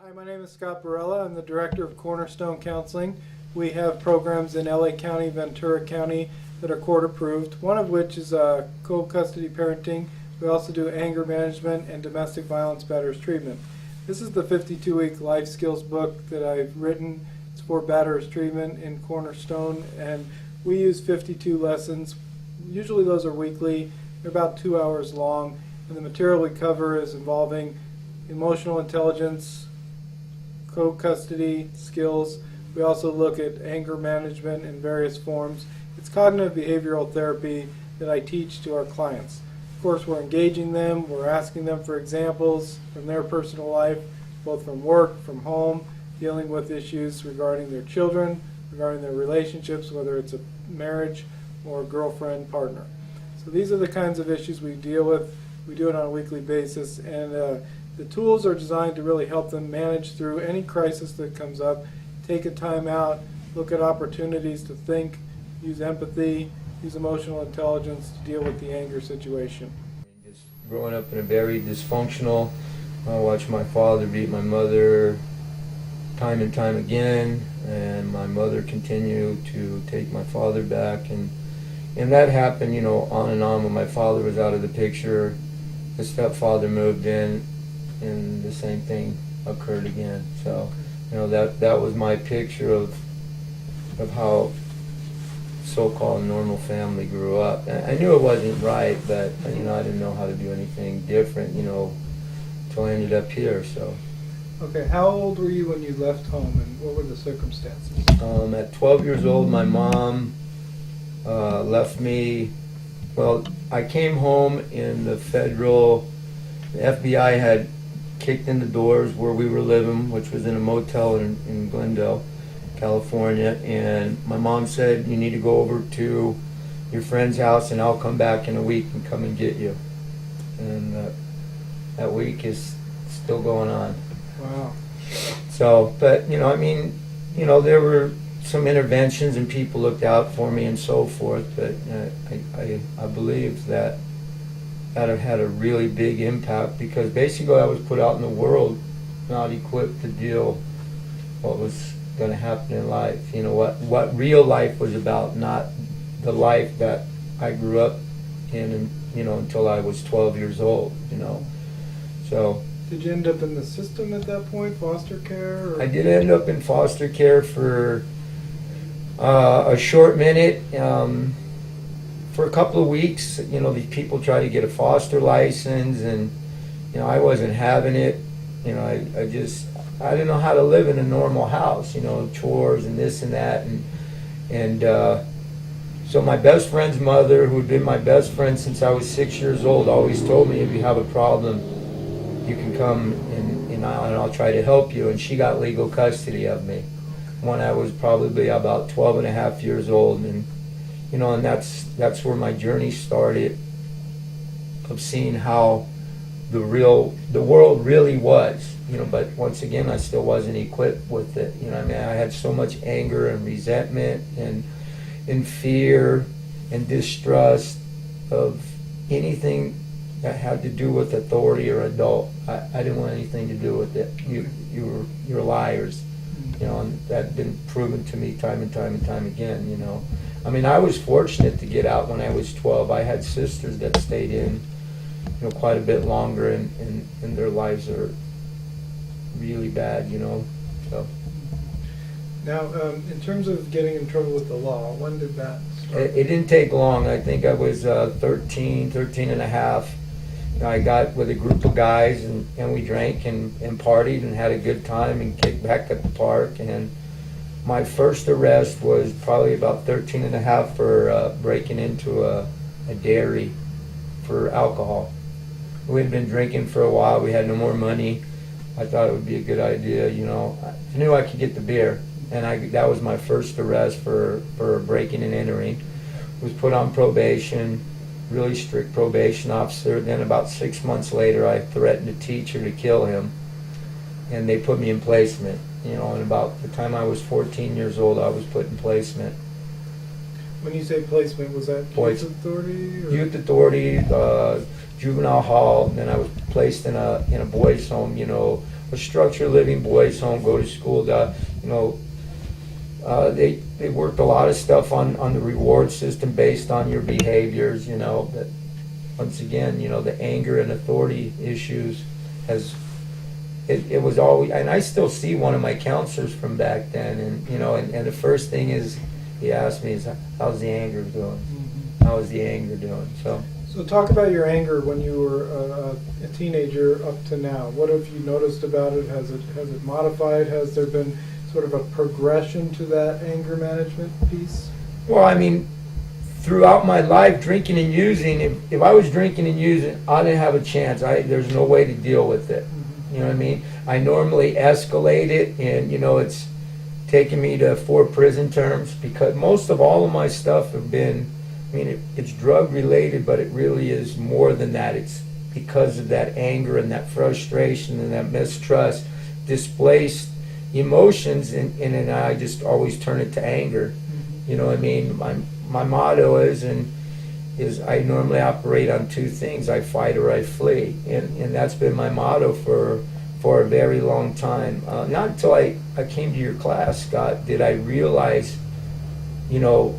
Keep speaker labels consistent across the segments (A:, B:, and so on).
A: Hi, my name is Scott Barella. I'm the director of Cornerstone Counseling. We have programs in LA County, Ventura County that are court approved, one of which is co-custody parenting. We also do anger management and domestic violence batterers treatment. This is the 52-week life skills book that I've written. It's for batterers treatment in Cornerstone, and we use 52 lessons. Usually those are weekly. They're about 2 hours long, and the material we cover is involving emotional intelligence, co-custody skills. We also look at anger management in various forms. It's cognitive behavioral therapy that I teach to our clients. Of course, we're engaging them, we're asking them for examples from their personal life, both from work, from home, dealing with issues regarding their children, regarding their relationships, whether it's a marriage or a girlfriend, partner. So these are the kinds of issues we deal with. We do it on a weekly basis, and the tools are designed to really help them manage through any crisis that comes up, take a time out, look at opportunities to think, use empathy, use emotional intelligence to deal with the anger situation.
B: Just growing up in a very dysfunctional, I watched my father beat my mother time and time again, and my mother continued to take my father back, and that happened, on and on. When my father was out of the picture, his stepfather moved in, and the same thing occurred again. So, that was my picture of how so-called normal family grew up. And I knew it wasn't right, but I didn't know how to do anything different, until I ended up here. So.
A: Okay, how old were you when you left home, and what were the circumstances?
B: At 12 years old, my mom left me. Well, I came home in the FBI had kicked in the doors where we were living, which was in a motel in Glendale, California, and my mom said, "You need to go over to your friend's house and I'll come back in a week and come and get you." And that week is still going on.
A: Wow.
B: So, but, there were some interventions and people looked out for me and so forth, but I believe that had a really big impact, because basically I was put out in the world not equipped to deal what was going to happen in life. What real life was about, not the life that I grew up in, until I was 12 years old, So.
A: Did you end up in the system at that point, foster care? Or?
B: I did end up in foster care for a short minute. For a couple of weeks, these people try to get a foster license, and I wasn't having it. I didn't know how to live in a normal house. Chores and this and that, and so my best friend's mother, who had been my best friend since I was 6 years old, always told me, "If you have a problem, you can come and I'll try to help you." And she got legal custody of me when I was probably about 12 and a half years old, and and that's where my journey started, of seeing how the world really was. But once again, I still wasn't equipped with it. I had so much anger and resentment and fear and distrust of anything that had to do with authority or adult. I didn't want anything to do with it. You're liars. And that had been proven to me time and time and time again. I was fortunate to get out when I was 12. I had sisters that stayed in, quite a bit longer, and their lives are really bad, So.
A: Now, in terms of getting in trouble with the law, when did that start?
B: It didn't take long. I think I was 13 and a half. I got with a group of guys, and we drank and partied and had a good time and kicked back at the park. And my first arrest was probably about 13 and a half for breaking into a dairy for alcohol. We had been drinking for a while. We had no more money. I thought it would be a good idea. I knew I could get the beer, and that was my first arrest for breaking and entering. Was put on probation. Really strict probation officer. Then about 6 months later, I threatened a teacher to kill him, and they put me in placement. And about the time I was 14 years old, I was put in placement.
A: When you say placement, was that Youth Authority? Or?
B: Youth Authority, juvenile hall. And then I was placed in a boys' home, a structured living boys home, go to school, you know, they worked a lot of stuff on the reward system based on your behaviors, you know, that once again, you know, the anger and authority issues it was always, and I still see one of my counselors from back then, and you know, and the first thing is he asked me is, how's the anger doing? How is the anger doing?
A: So talk about your anger when you were a teenager up to now. What have you noticed about it? Has it modified? Has there been sort of a progression to that anger management piece?
B: Well, I mean, throughout my life, drinking and using, if I was drinking and using, I didn't have a chance. There's no way to deal with it. You know what I mean? I normally escalate it, and you know, it's taken me to 4 prison terms, because most of all of my stuff have been, I mean, it's drug related, but it really is more than that. It's because of that anger and that frustration and that mistrust, displaced emotions, and I just always turn it to anger. You know what I mean? My motto is I normally operate on 2 things: I fight or I flee, and that's been my motto for a very long time. Not until I came to your class, Scott, did I realize, you know,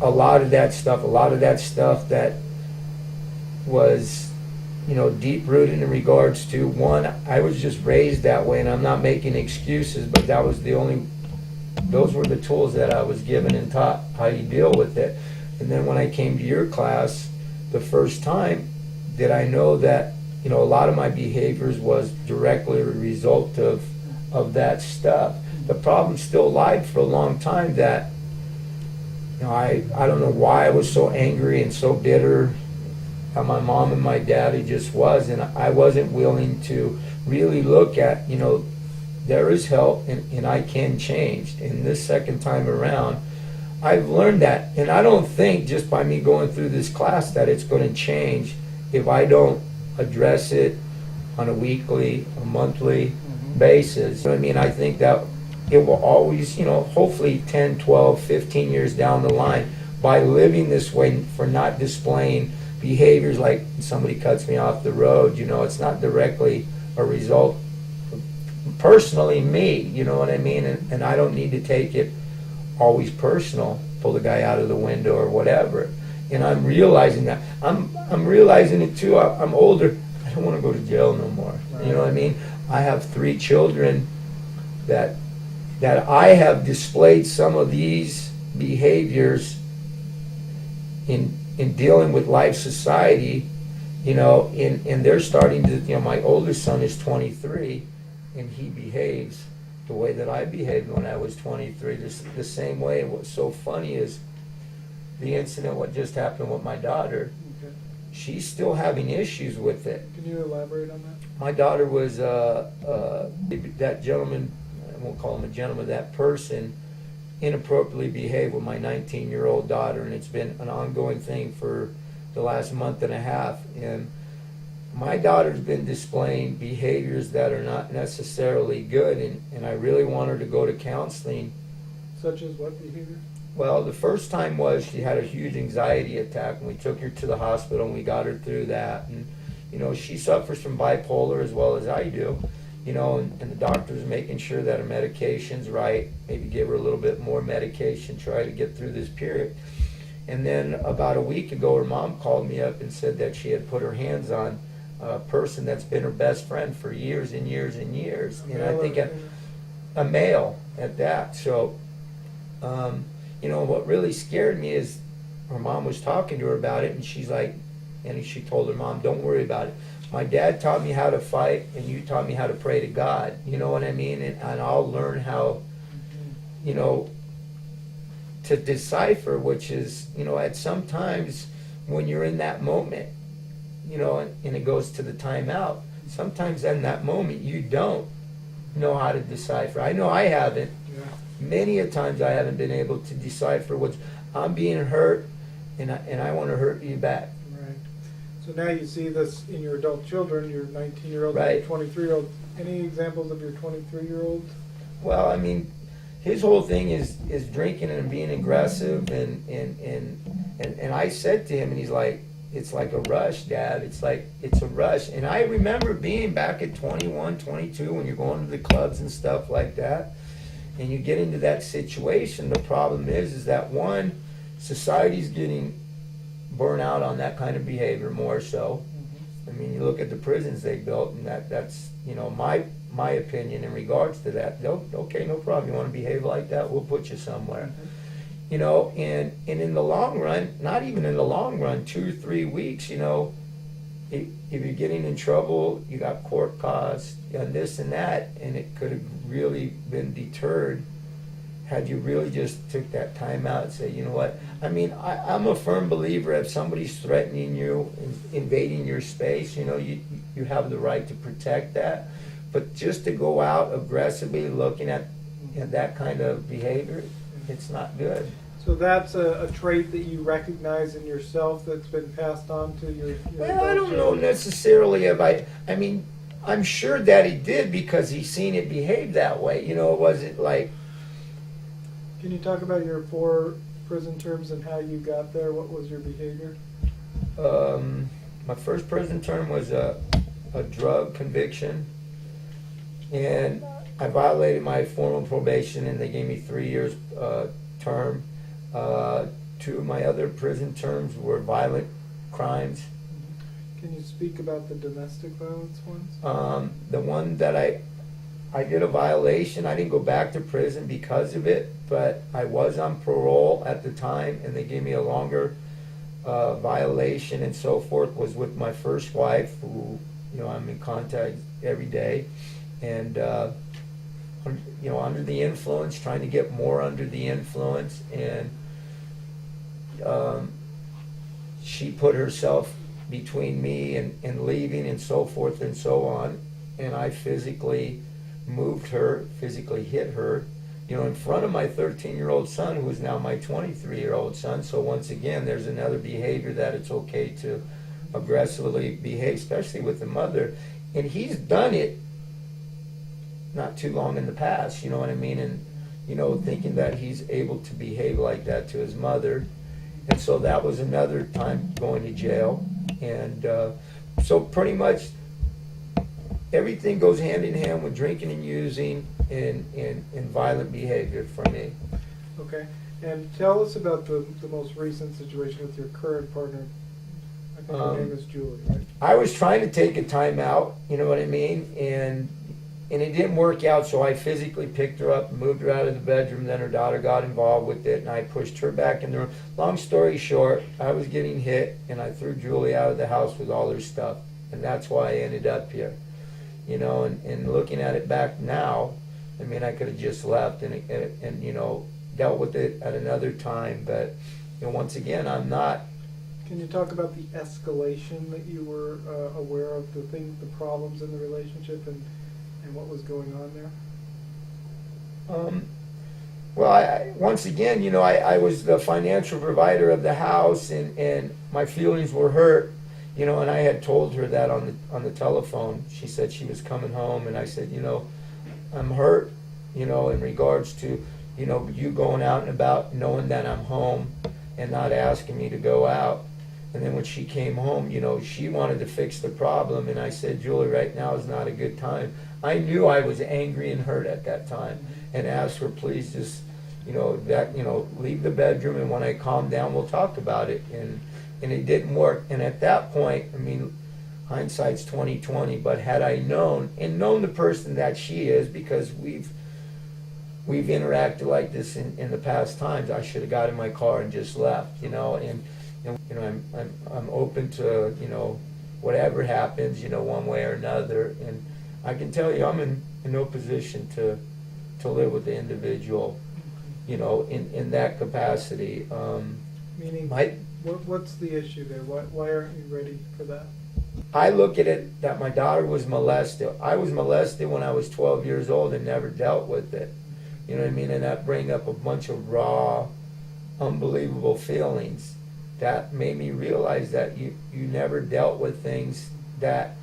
B: a lot of that stuff that was, you know, deep rooted in regards to, one, I was just raised that way, and I'm not making excuses, but those were the tools that I was given and taught how you deal with it. And then when I came to your class the first time, did I know that, you know, a lot of my behaviors was directly a result of that stuff. The problem still lied for a long time, that, you know, I don't know why I was so angry and so bitter, how my mom and my daddy just was, and I wasn't willing to really look at, you know, there is help and I can change. And this second time around, I've learned that, and I don't think just by me going through this class that it's going to change if I don't address it on a weekly, a monthly basis. You know what I mean? I think that it will always, you know, hopefully 10, 12, 15 years down the line, by living this way, for not displaying behaviors like somebody cuts me off the road, you know, it's not directly a result of personally me, you know what I mean? And I don't need to take it always personal, pull the guy out of the window or whatever. And I'm realizing that. I'm realizing it too. I'm older. I don't want to go to jail no more. You know what I mean? I have 3 children that I have displayed some of these behaviors in dealing with life, society, you know, and they're starting to, you know, my oldest son is 23, and he behaves the way that I behaved when I was 23, the same way. And what's so funny is the incident, what just happened with my daughter.
A: Okay.
B: She's still having issues with it.
A: Can you elaborate on that?
B: My daughter was, that gentleman, I won't call him a gentleman, that person inappropriately behaved with my 19-year-old daughter, and it's been an ongoing thing for the last month and a half. And my daughter's been displaying behaviors that are not necessarily good, and I really want her to go to counseling.
A: Such as what behavior?
B: Well, the first time was she had a huge anxiety attack, and we took her to the hospital, and we got her through that. And, you know, she suffers from bipolar as well as I do, you know, and the doctor's making sure that her medication's right, maybe give her a little bit more medication, try to get through this period. And then about a week ago, her mom called me up and said that she had put her hands on a person that's been her best friend for years and years and years. And I think a male at that. So, you know, what really scared me is her mom was talking to her about it, and she's like, and she told her mom, don't worry about it. My dad taught me how to fight, and you taught me how to pray to God. You know what I mean? And I'll learn how, you know, to decipher, which is, you know, at some times when you're in that moment, you know, and it goes to the timeout, sometimes in that moment you don't know how to decipher. I know I haven't.
A: Yeah.
B: Many a times I haven't been able to decipher what's, I'm being hurt, and I want to hurt you back.
A: Right. So now you see this in your adult children, your 19-year-old,
B: Right.
A: your 23-year-old. Any examples of your 23-year-old?
B: Well, I mean, his whole thing is drinking and being aggressive, and I said to him, and he's like, it's like a rush, Dad. It's a rush. And I remember being back at 21, 22 when you're going to the clubs and stuff like that, and you get into that situation. The problem is that one, society's getting burnt out on that kind of behavior more so. I mean, you look at the prisons they built, and that's my opinion in regards to that. Okay, no problem. You want to behave like that? We'll put you somewhere. And in the long run, not even in the long run, 2 or 3 weeks, if you're getting in trouble, you got court costs and this and that, and it could have really been deterred had you really just took that time out and say, you know what? I mean, I'm a firm believer if somebody's threatening you, invading your space, you have the right to protect that. But just to go out aggressively looking at that kind of behavior, it's not good.
A: So that's a trait that you recognize in yourself that's been passed on to your
B: Well, I don't know necessarily if I mean, I'm sure that he did because he's seen it behave that way. It wasn't like...
A: Can you talk about your 4 prison terms and how you got there? What was your behavior?
B: My first prison term was a drug conviction, and I violated my formal probation, and they gave me 3 years term. 2 of my other prison terms were violent crimes.
A: Can you speak about the domestic violence ones?
B: The one that I did a violation. I didn't go back to prison because of it, but I was on parole at the time, and they gave me a longer violation and so forth. Was with my first wife, who I'm in contact every day, and under the influence, trying to get more under the influence, and she put herself between me and leaving and so forth and so on, and I physically moved her, physically hit her, in front of my 13-year-old son, who is now my 23-year-old son. So once again, there's another behavior that it's okay to aggressively behave, especially with the mother, and he's done it not too long in the past, you know what I mean, and thinking that he's able to behave like that to his mother. And so that was another time going to jail. And so pretty much everything goes hand in hand with drinking and using and violent behavior for me.
A: Okay. And tell us about the most recent situation with your current partner. I think her name is Julie, right?
B: I was trying to take a time out, you know what I mean, and it didn't work out, so I physically picked her up and moved her out of the bedroom. Then her daughter got involved with it, and I pushed her back in the room. Long story short, I was getting hit, and I threw Julie out of the house with all her stuff, and that's why I ended up here. And looking at it back now, I mean, I could have just left and dealt with it at another time. But once again, I'm not.
A: Can you talk about the escalation that you were aware of, the problems in the relationship, and what was going on there?
B: Well, once again, I was the financial provider of the house, and my feelings were hurt, and I had told her that on the telephone. She said she was coming home, and I said, I'm hurt, in regards to, you going out and about, knowing that I'm home and not asking me to go out. And then when she came home, she wanted to fix the problem, and I said, Julie, right now is not a good time. I knew I was angry and hurt at that time, and asked her, please just, leave the bedroom, and when I calm down, we'll talk about it. And it didn't work. And at that point, I mean, hindsight's 20/20. But had I known the person that she is, because we've interacted like this in the past times, I should have got in my car and just left. I'm open to whatever happens, one way or another. And I can tell you, I'm in no position to live with the individual, in that capacity.
A: Meaning, what's the issue there? Why aren't you ready for that?
B: I look at it that my daughter was molested. I was molested when I was 12 years old and never dealt with it. You know what I mean? And that bring up a bunch of raw, unbelievable feelings that made me realize that you never dealt with things that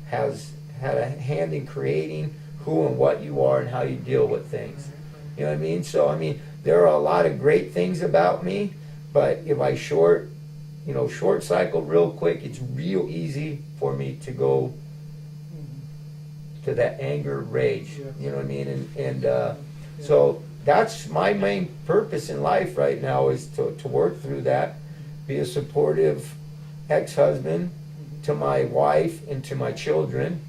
B: has had a hand in creating who and what you are and how you deal with things. You know what I mean? So, I mean, there are a lot of great things about me, but if I short cycle real quick. It's real easy for me to go to that anger, rage.
A: Yes.
B: You know what I mean? So that's my main purpose in life right now, is to work through that, be a supportive ex-husband to my wife and to my children,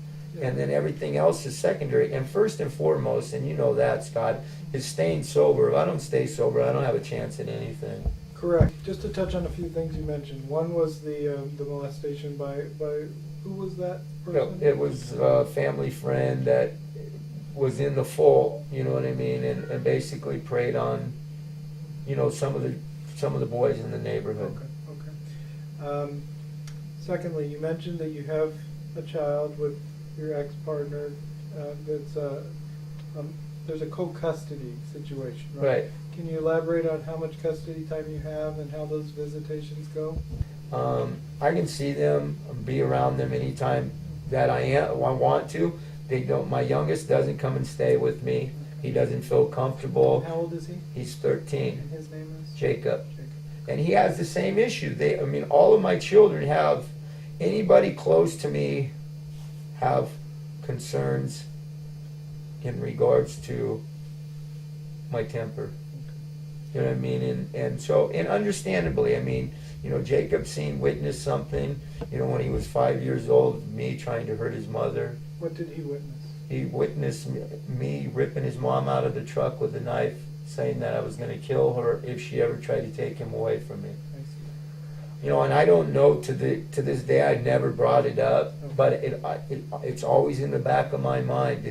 B: and then everything else is secondary. And first and foremost, and you know that, Scott, is staying sober. If I don't stay sober, I don't have a chance at anything.
A: Correct. Just to touch on a few things you mentioned. One was the molestation by who was that person?
B: It was a family friend that was in the full, you know what I mean, and basically preyed on, some of the boys in the neighborhood.
A: Okay. Secondly, you mentioned that you have a child with your ex-partner. There's a co-custody situation, right?
B: Right.
A: Can you elaborate on how much custody time you have and how those visitations go?
B: I can see them, be around them anytime that I want to. They don't. My youngest doesn't come and stay with me. He doesn't feel comfortable.
A: How old is he?
B: He's 13.
A: And his name is?
B: Jacob. And he has the same issue. All of my children have, anybody close to me have concerns in regards to my temper. You know what I mean? And understandably, Jacob witnessed something, when he was 5 years old, me trying to hurt his mother.
A: What did he witness?
B: He witnessed me ripping his mom out of the truck with a knife, saying that I was going to kill her if she ever tried to take him away from me.
A: I see.
B: And I don't know, to this day, I never brought it up, but it's always in the back of my mind.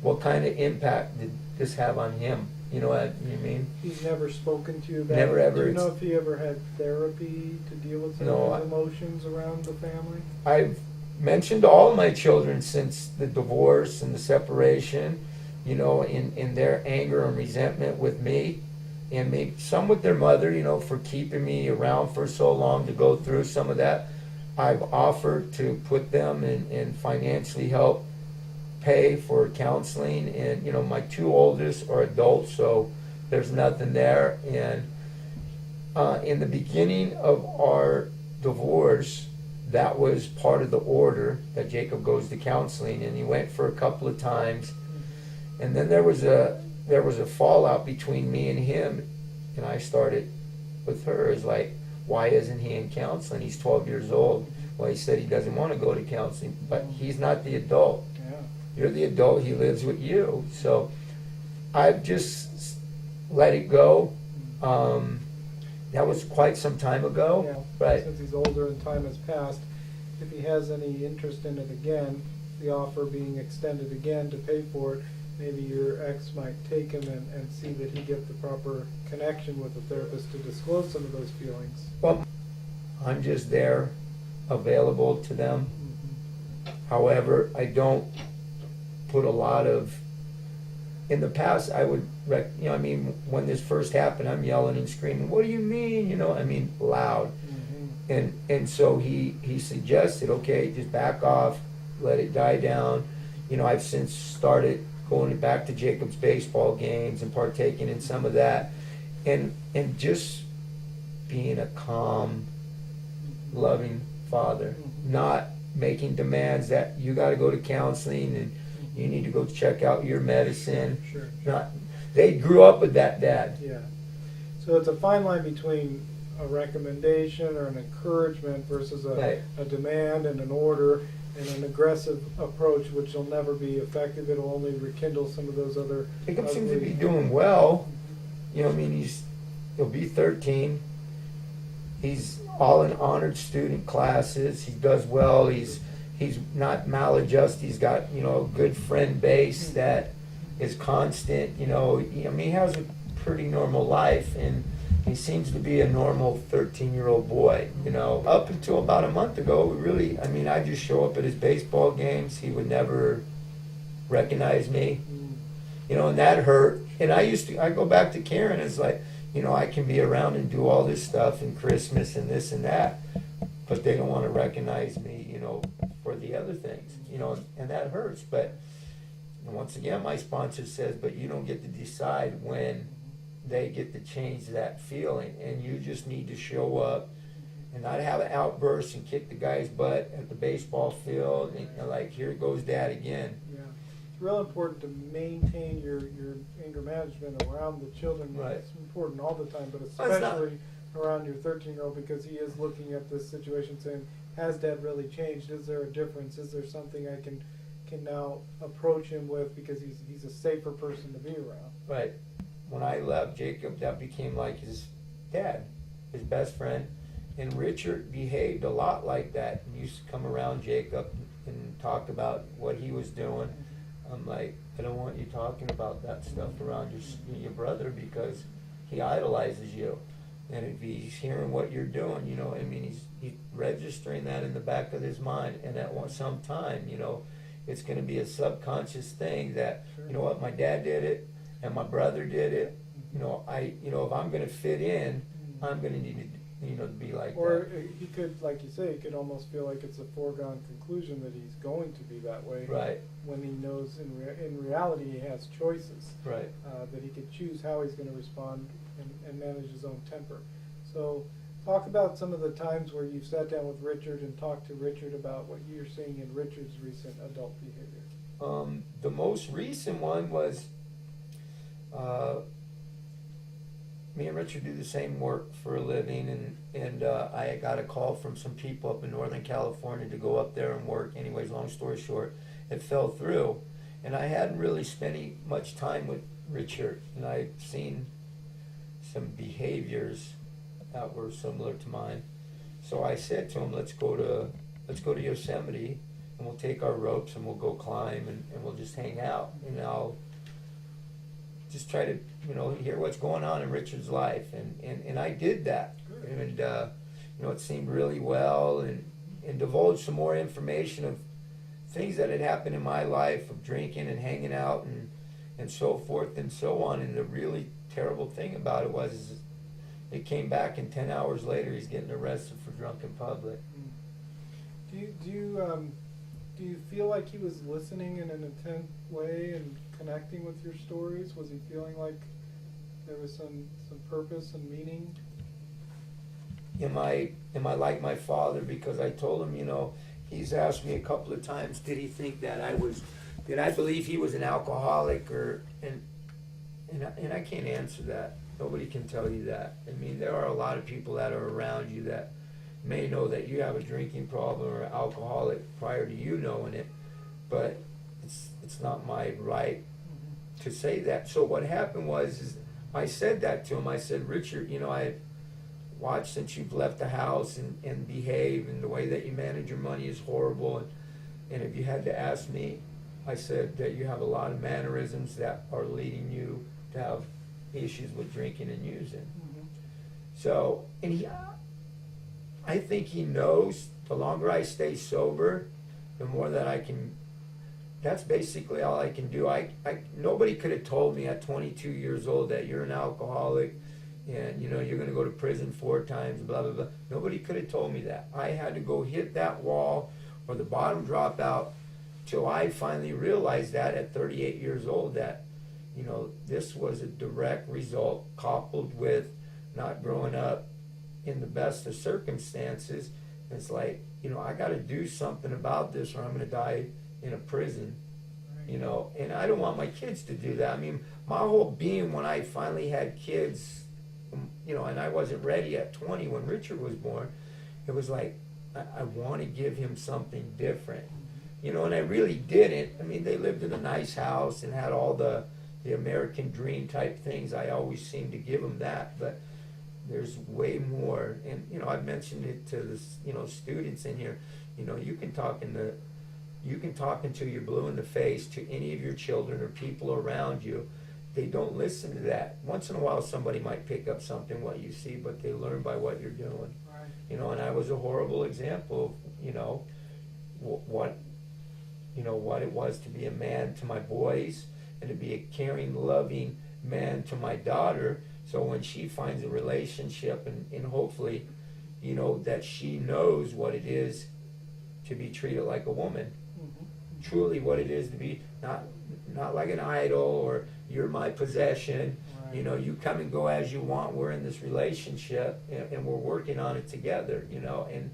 B: What kind of impact did this have on him? You know what I mean?
A: He's never spoken to you about
B: Never
A: it?
B: ever.
A: Do you know if he ever had therapy to deal with some of his emotions around the family?
B: I've mentioned to all my children since the divorce and the separation, in their anger and resentment with me, and maybe some with their mother, for keeping me around for so long to go through some of that. I've offered to put them in financially help pay for counseling, and my two oldest are adults, so there's nothing there. And in the beginning of our divorce, that was part of the order that Jacob goes to counseling, and he went for a couple of times, and then there was a fallout between me and him, and I started with her as like, why isn't he in counseling? He's 12 years old. Well, he said he doesn't want to go to counseling, but he's not the adult.
A: Yeah.
B: You're the adult, he lives with you. So I've just let it go. That was quite some time ago.
A: Yeah.
B: Right.
A: Since he's older and time has passed, if he has any interest in it again, the offer being extended again to pay for it, maybe your ex might take him and see that he get the proper connection with the therapist to disclose some of those feelings.
B: Well, I'm just there, available to them.
A: Mm-hmm.
B: However, I don't put a lot of. In the past, I would, when this first happened, I'm yelling and screaming, "What do you mean?" Loud.
A: Mm-hmm.
B: And so he suggested, okay, just back off, let it die down. I've since started going back to Jacob's baseball games and partaking in some of that, and just being a calm, loving father, not making demands that you got to go to counseling and you need to go check out your medicine.
A: Sure.
B: They grew up with that, Dad.
A: Yeah. So it's a fine line between a recommendation or an encouragement versus a demand and an order and an aggressive approach, which will never be effective. It'll only rekindle some of those other.
B: Jacob seems to be doing well. He'll be 13. He's all in honored student classes. He does well. He's not maladjusted. He's got a good friend base that is constant. He has a pretty normal life, and he seems to be a normal 13-year-old boy. Up until about a month ago, I just show up at his baseball games. He would never recognize me, and that hurt. And I go back to Karen. It's like, I can be around and do all this stuff and Christmas and this and that, but they don't want to recognize me, for the other things, and that hurts. But once again, my sponsor says, but you don't get to decide when they get to change that feeling, and you just need to show up and not have an outburst and kick the guy's butt at the baseball field. And, like, here goes Dad again.
A: Yeah. It's real important to maintain your anger management around the children.
B: Right.
A: It's important all the time, but
B: not-
A: especially around your 13-year-old, because he is looking at this situation saying, has Dad really changed? Is there a difference? Is there something I can now approach him with, because he's a safer person to be around?
B: Right. When I left Jacob, that became like his dad, his best friend. And Richard behaved a lot like that. He used to come around Jacob and talk about what he was doing. I'm like, I don't want you talking about that stuff around your brother, because he idolizes you. And if he's hearing what you're doing, you know, I mean, he's registering that in the back of his mind. And at some time, you know, it's going to be a subconscious thing that, you know what, my dad did it and my brother did it. You know, if I'm going to fit in, I'm going to need to, you know, to be like
A: or
B: that.
A: he could, like you say, he could almost feel like it's a foregone conclusion that he's going to be that way.
B: Right.
A: When he knows in reality he has choices.
B: Right.
A: That he could choose how he's going to respond and manage his own temper. So talk about some of the times where you've sat down with Richard and talked to Richard about what you're seeing in Richard's recent adult behavior.
B: The most recent one was me and Richard do the same work for a living, and I got a call from some people up in Northern California to go up there and work. Anyways, long story short, it fell through, and I hadn't really spent any much time with Richard, and I'd seen some behaviors that were similar to mine. So I said to him, let's go to Yosemite, and we'll take our ropes and we'll go climb, and we'll just hang out, and I'll just try to, you know, hear what's going on in Richard's life. And I did that. And, you know, it seemed really well, and divulged some more information of things that had happened in my life, of drinking and hanging out and so forth and so on. And the really terrible thing about it was it came back, and 10 hours later he's getting arrested for drunk in public.
A: Do you feel like he was listening in an intent way and connecting with your stories? Was he feeling like there was some purpose and meaning?
B: Am I like my father? Because I told him, you know, he's asked me a couple of times, did he think that did I believe he was an alcoholic, and I can't answer that. Nobody can tell you that. I mean, there are a lot of people that are around you that may know that you have a drinking problem or alcoholic prior to you knowing it, but it's not my right to say that. So what happened was I said that to him. I said, Richard, you know, I watched since you've left the house and behave, and the way that you manage your money is horrible, and if you had to ask me, I said that you have a lot of mannerisms that are leading you to have issues with drinking and using. So, and I think he knows the longer I stay sober, the more that I can, that's basically all I can do. Nobody could have told me at 22 years old that you're an alcoholic and, you know, you're going to go to prison 4 times, blah, blah, blah. Nobody could have told me that. I had to go hit that wall or the bottom drop out till I finally realized that at 38 years old that, you know, this was a direct result coupled with not growing up in the best of circumstances. It's like, you know, I got to do something about this or I'm going to die in a prison, you know, and I don't want my kids to do that. I mean, my whole being when I finally had kids, you know, and I wasn't ready at 20 when Richard was born, it was like, I want to give him something different, you know, and I really didn't. I mean, they lived in a nice house and had all the American dream type things. I always seemed to give them that, but there's way more. And, you know, I've mentioned it to the, you know, students in here. You know, you can talk until you're blue in the face to any of your children or people around you. They don't listen to that. Once in a while, somebody might pick up something what you see, but they learn by what you're doing.
A: Right.
B: You know, and I was a horrible example of, you know, what it was to be a man to my boys and to be a caring, loving man to my daughter. So when she finds a relationship and hopefully, you know, that she knows what it is to be treated like a woman, truly what it is to be not like an idol or you're my possession, You know, you come and go as you want. We're in this relationship, and we're working on it together. You know, and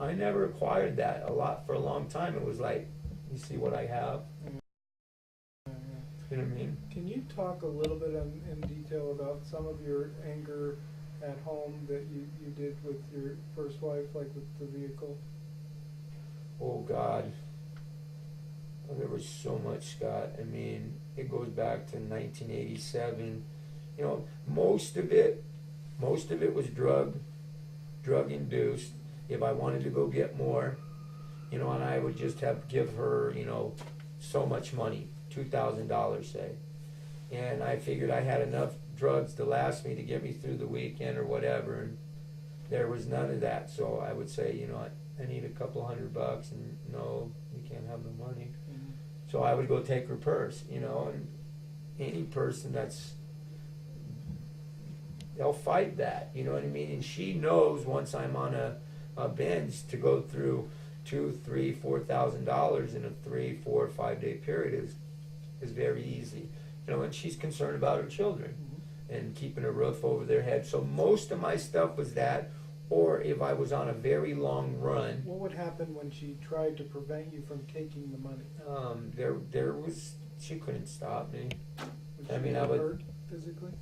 B: I never acquired that for a long time. It was like, you see what I have. You know what I mean?
A: Can you talk a little bit in detail about some of your anger at home that you did with your first wife, like with the vehicle?
B: Oh God. Oh, there was so much, Scott. I mean, it goes back to 1987. You know, most of it was drug induced. If I wanted to go get more, you know, and I would just have to give her, you know, so much money, $2,000 say. And I figured I had enough drugs to last me to get me through the weekend or whatever, and there was none of that. So I would say, you know, I need a couple $100, and no, you can't have the money.
A: Mm-hmm.
B: So I would go take her purse, you know, and any person they'll fight that, you know what I mean? And she knows once I'm on a binge to go through $2,000, $3,000, $4,000 in a 3, 4, 5 day period is very easy. You know, and she's concerned about her children and keeping a roof over their head. So most of my stuff was that, or if I was on a very long run.
A: What would happen when she tried to prevent you from taking the money?
B: She couldn't stop me.
A: Would
B: I
A: she
B: mean,
A: get
B: I would.
A: hurt physically?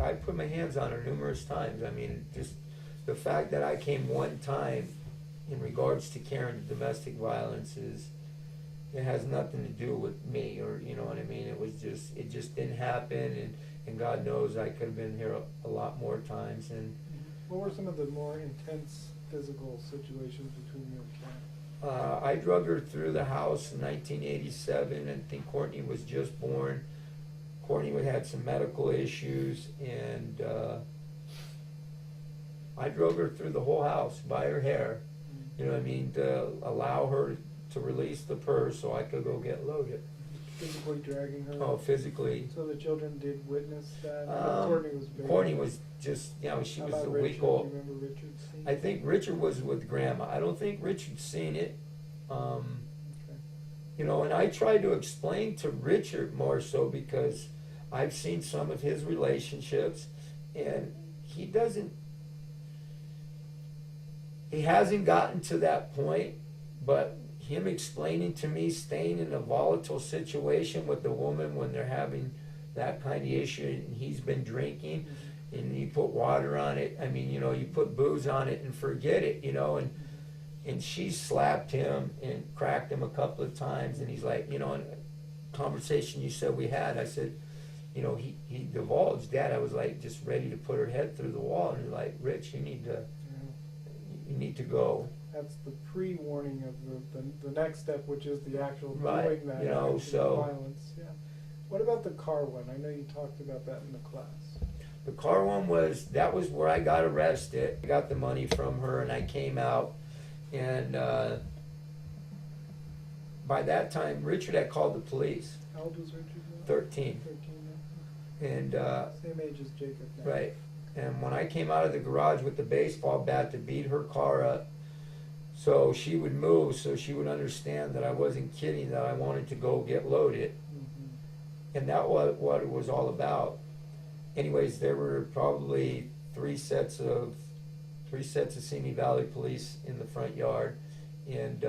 B: I put my hands on her numerous times. I mean, just the fact that I came one time in regards to carrying domestic violence it has nothing to do with me, or you know what I mean. It just didn't happen, and God knows I could have been here a lot more times. And
A: what were some of the more intense physical situations between you and Kat?
B: I drug her through the house in 1987. I think Courtney was just born. Courtney had some medical issues, and I drove her through the whole house by her hair. You know what I mean? To allow her to release the purse so I could go get loaded.
A: Physically dragging her?
B: Oh, physically.
A: So the children did witness that?
B: Courtney was just, you know, she was a week old.
A: Do you remember Richard's scene?
B: I think Richard was with Grandma. I don't think Richard's seen it.
A: Okay.
B: You know, and I tried to explain to Richard more so because I've seen some of his relationships, and he hasn't gotten to that point, but him explaining to me staying in a volatile situation with the woman when they're having that kind of issue, and he's been drinking, and you put water on it, I mean, you know, you put booze on it and forget it, you know, and she slapped him and cracked him a couple of times, and he's like, you know, in a conversation you said we had, I said, you know, he divulged that. I was like just ready to put her head through the wall, and he's like, Rich, you need to go.
A: That's the pre-warning of the next step, which is the actual
B: Right,
A: doing that.
B: you know, so
A: violence. Yeah. What about the car one? I know you talked about that in the class.
B: the car one was where I got arrested. I got the money from her, and I came out, and by that time Richard had called the police.
A: How old was Richard?
B: 13.
A: 13.
B: And
A: Same age as Jacob now.
B: right. And when I came out of the garage with the baseball bat to beat her car up, so she would move, so she would understand that I wasn't kidding, that I wanted to go get loaded.
A: Mm-hmm.
B: And that was what it was all about. Anyways, there were probably three sets of Simi Valley police in the front yard. And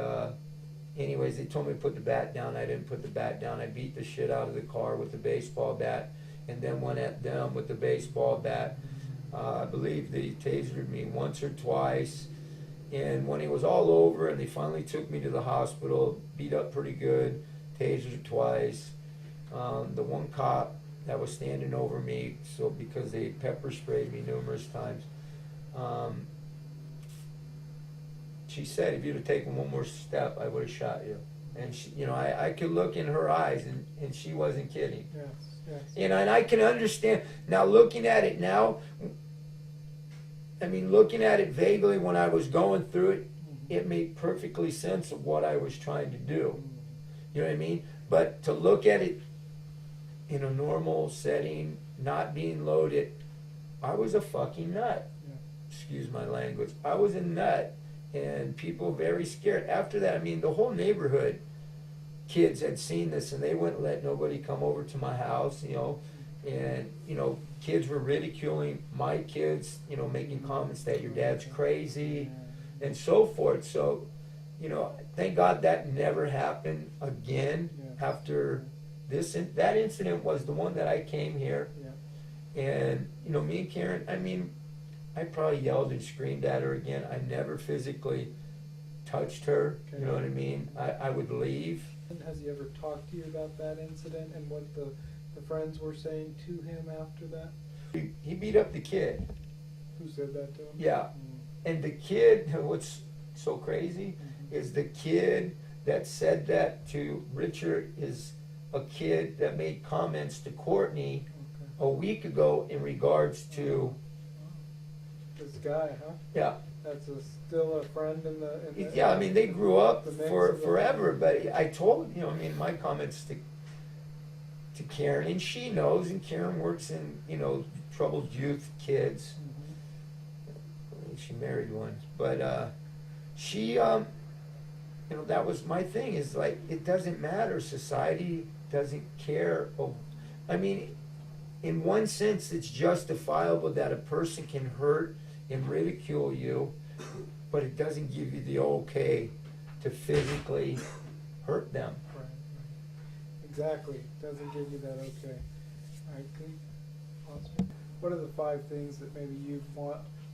B: anyways, they told me to put the bat down. I didn't put the bat down. I beat the shit out of the car with the baseball bat, and then went at them with the baseball bat. I believe they tasered me once or twice. And when it was all over and they finally took me to the hospital, beat up pretty good, tasered twice. The one cop that was standing over me, so because they pepper sprayed me numerous times, she said, if you'd have taken one more step, I would have shot you. And she, you know, I could look in her eyes, and she wasn't kidding.
A: Yes, yes.
B: You know, and I can understand now, looking at it now. I mean, looking at it vaguely when I was going through it, it made perfectly sense of what I was trying to do. You know what I mean? But to look at it in a normal setting, not being loaded, I was a fucking nut.
A: Yeah.
B: Excuse my language. I was a nut, and people very scared. After that, I mean, the whole neighborhood, kids had seen this, and they wouldn't let nobody come over to my house, you know. And, you know, kids were ridiculing my kids, you know, making comments that your dad's crazy and so forth. So, you know, thank God that never happened again after that incident was the one that I came here. And, you know, me and Karen, I mean, I probably yelled and screamed at her again. I never physically touched her, you know what I mean? I would leave.
A: Has he ever talked to you about that incident and what the friends were saying to him after that?
B: He beat up the kid.
A: Who said that to him?
B: Yeah. And the kid, what's so crazy is the kid that said that to Richard is a kid that made comments to Courtney a week ago in regards to
A: this guy, huh?
B: Yeah.
A: That's still a friend in the
B: Yeah, I mean they grew up
A: the mix
B: for
A: of the-
B: forever, but I told, you know, I mean my comments to Karen, and she knows, and Karen works in, you know, troubled youth kids. She married one, but she, you know, that was my thing. Is like it doesn't matter. Society doesn't care. I mean, in one sense, it's justifiable that a person can hurt and ridicule you, but it doesn't give you the okay to physically hurt them.
A: Right. Exactly. Doesn't give you that okay. I agree. Awesome. What are the 5 things that maybe you've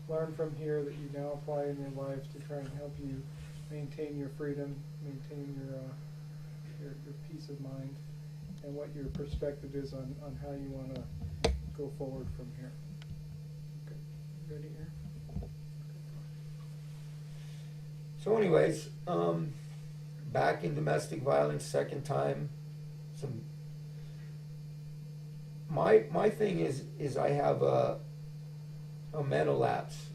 A: learned from here that you now apply in your life to try and help you maintain your freedom, maintain your peace of mind, and what your perspective is on how you want to go forward from here? Okay. Ready here?
B: So anyways, back in domestic violence, second time. My thing is I have a mental lapse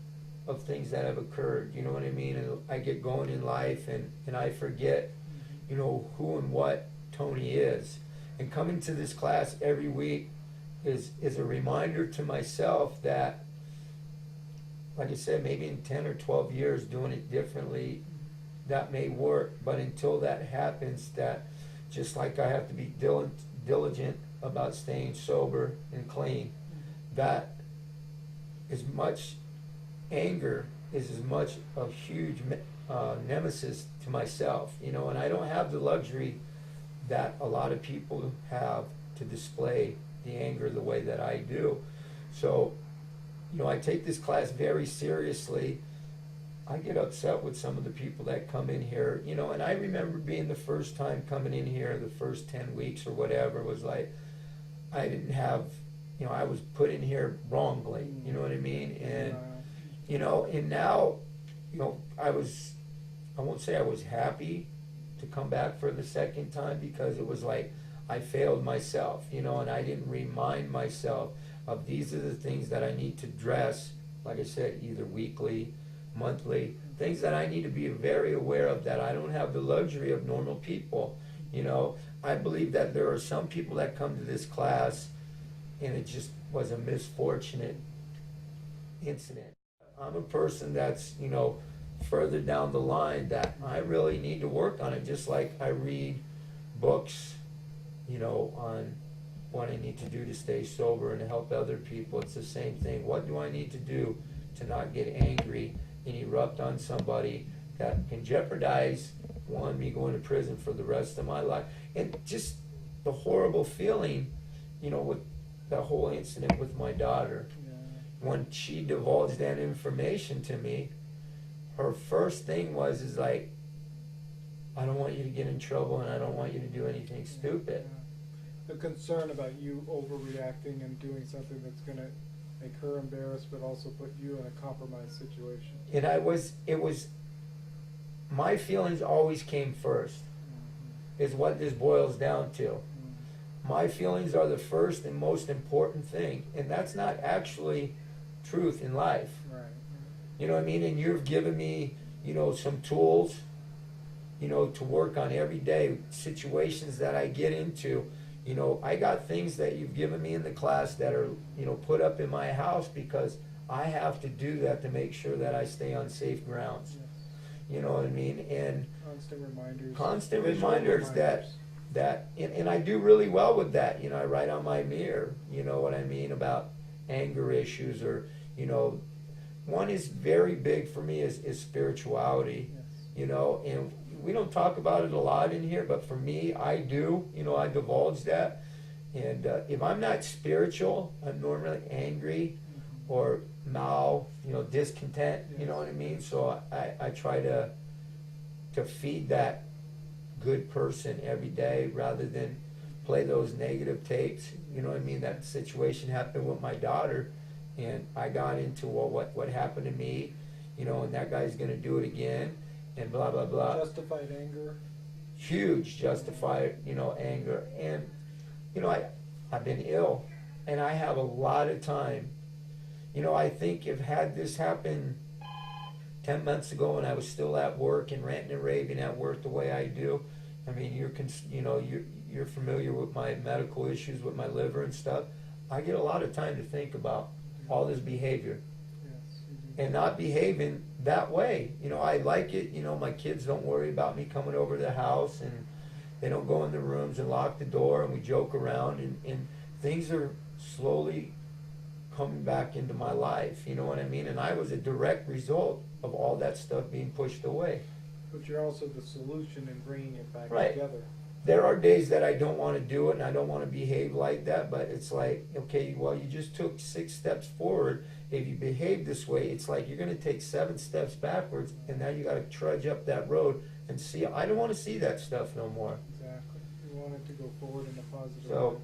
B: of things that have occurred, you know what I mean? And I get going in life and I forget, you know, who and what Tony is. And coming to this class every week is a reminder to myself that, like I said, maybe in 10 or 12 years doing it differently, that may work. But until that happens, that just like I have to be diligent about staying sober and clean, that as much anger is as much a huge nemesis to myself, you know, and I don't have the luxury that a lot of people have to display the anger the way that I do. So, you know, I take this class very seriously. I get upset with some of the people that come in here, you know, and I remember being the first time coming in here, the first 10 weeks or whatever, was like, I didn't have, you know, I was put in here wrongly, you know what I mean? And, you know, and now, you know, I won't say I was happy to come back for the second time, because it was like I failed myself, you know, and I didn't remind myself of these are the things that I need to address, like I said, either weekly, monthly, things that I need to be very aware of, that I don't have the luxury of normal people. You know, I believe that there are some people that come to this class and it just was a misfortunate incident. I'm a person that's, you know, further down the line that I really need to work on it, just like I read books, you know, on what I need to do to stay sober and to help other people. It's the same thing. What do I need to do to not get angry and erupt on somebody that can jeopardize, one, me going to prison for the rest of my life? And just the horrible feeling, you know, with the whole incident with my daughter. When she divulged that information to me, her first thing is like, I don't want you to get in trouble and I don't want you to do anything stupid.
A: The concern about you overreacting and doing something that's going to make her embarrassed, but also put you in a compromised situation.
B: And my feelings always came first, is what this boils down to. My feelings are the first and most important thing, and that's not actually truth in life.
A: Right.
B: You know what I mean? And you've given me, you know, some tools, you know, to work on every day, situations that I get into. You know, I got things that you've given me in the class that are, you know, put up in my house because I have to do that to make sure that I stay on safe grounds.
A: Yes.
B: You know what I mean? And
A: Constant reminders.
B: constant
A: Visual
B: reminders that, and I do really well with that. You know, I write on my mirror, you know what I mean, about anger issues, or, you know, one is very big for me is spirituality,
A: Yes.
B: you know, and we don't talk about it a lot in here, but for me, I do, you know, I divulge that. And if I'm not spiritual, I'm normally angry or you know, discontent, you know what I mean? So I try to feed that good person every day rather than play those negative tapes. You know what I mean? That situation happened with my daughter, and I got into, well, what happened to me, you know, and that guy's going to do it again, and blah, blah, blah.
A: Justified anger.
B: Huge justified, you know, anger. And, you know, I've been ill, and I have a lot of time. You know, I think if had this happened 10 months ago when I was still at work and ranting and raving at work the way I do, I mean, you're familiar with my medical issues with my liver and stuff. I get a lot of time to think about all this behavior.
A: Yes, you do.
B: And not behaving that way. You know, I like it. You know, my kids don't worry about me coming over to the house, and they don't go in the rooms and lock the door, and we joke around, and things are slowly coming back into my life. You know what I mean? And I was a direct result of all that stuff being pushed away.
A: But you're also the solution in bringing it back
B: Right.
A: together.
B: There are days that I don't want to do it and I don't want to behave like that, but it's like, okay, well, you just took 6 steps forward. If you behave this way, it's like you're going to take 7 steps backwards, and now you got to trudge up that road and see. I don't want to see that stuff no more.
A: Exactly. You want it to go forward in a positive
B: So-
A: way.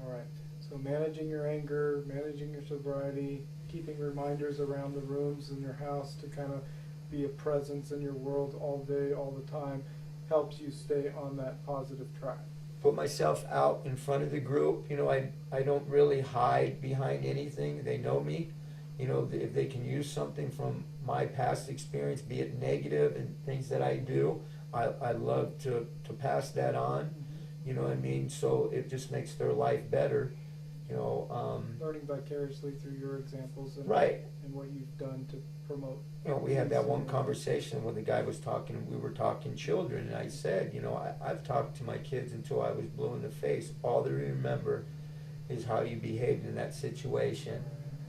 A: All right. So managing your anger, managing your sobriety, keeping reminders around the rooms in your house to kind of be a presence in your world all day, all the time, helps you stay on that positive track.
B: Put myself out in front of the group. You know, I don't really hide behind anything. They know me. You know, if they can use something from my past experience, be it negative and things that I do, I love to pass that on. You know what I mean? So it just makes their life better. You know,
A: Learning vicariously through your examples and,
B: right.
A: and what you've done to promote.
B: You know, we had that one conversation when the guy was talking, we were talking children, and I said, you know, I've talked to my kids until I was blue in the face. All they remember is how you behaved in that situation.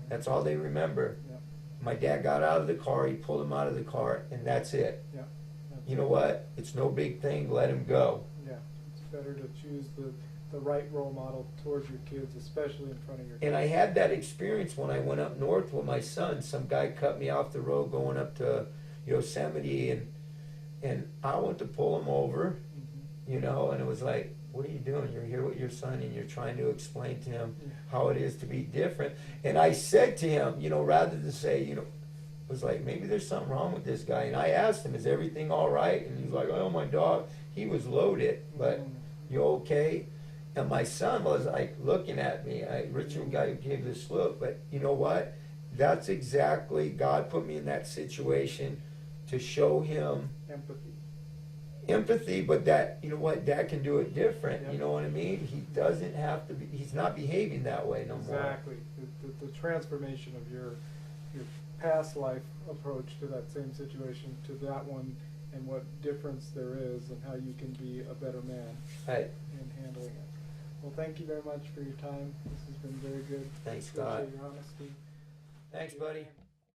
B: That's all they remember.
A: Yeah.
B: My dad got out of the car, he pulled him out of the car, and that's it.
A: Yeah.
B: You know what? It's no big thing, let him go.
A: Yeah. It's better to choose the right role model towards your kids, especially in front of your kids.
B: And I had that experience when I went up north with my son. Some guy cut me off the road going up to Yosemite, and I went to pull him over, you know, and it was like, what are you doing? You're here with your son and you're trying to explain to him how it is to be different. And I said to him, you know, rather than say, you know, it was like, maybe there's something wrong with this guy. And I asked him, is everything all right? And he's like, oh, my dog, he was loaded, but you okay? And my son was like looking at me. Richard guy gave this look, but you know what? That's exactly, God put me in that situation to show him empathy, but that, you know what, Dad can do it different.
A: Yep.
B: You know what I mean? He doesn't have to be, he's not behaving that way no more.
A: Exactly. The transformation of your past life approach to that same situation to that one, and what difference there is, and how you can be a better man
B: Right.
A: in handling it. Well, thank you very much for your time. This has been very good.
B: Thanks, Scott.
A: Appreciate your honesty.
B: Thanks, buddy.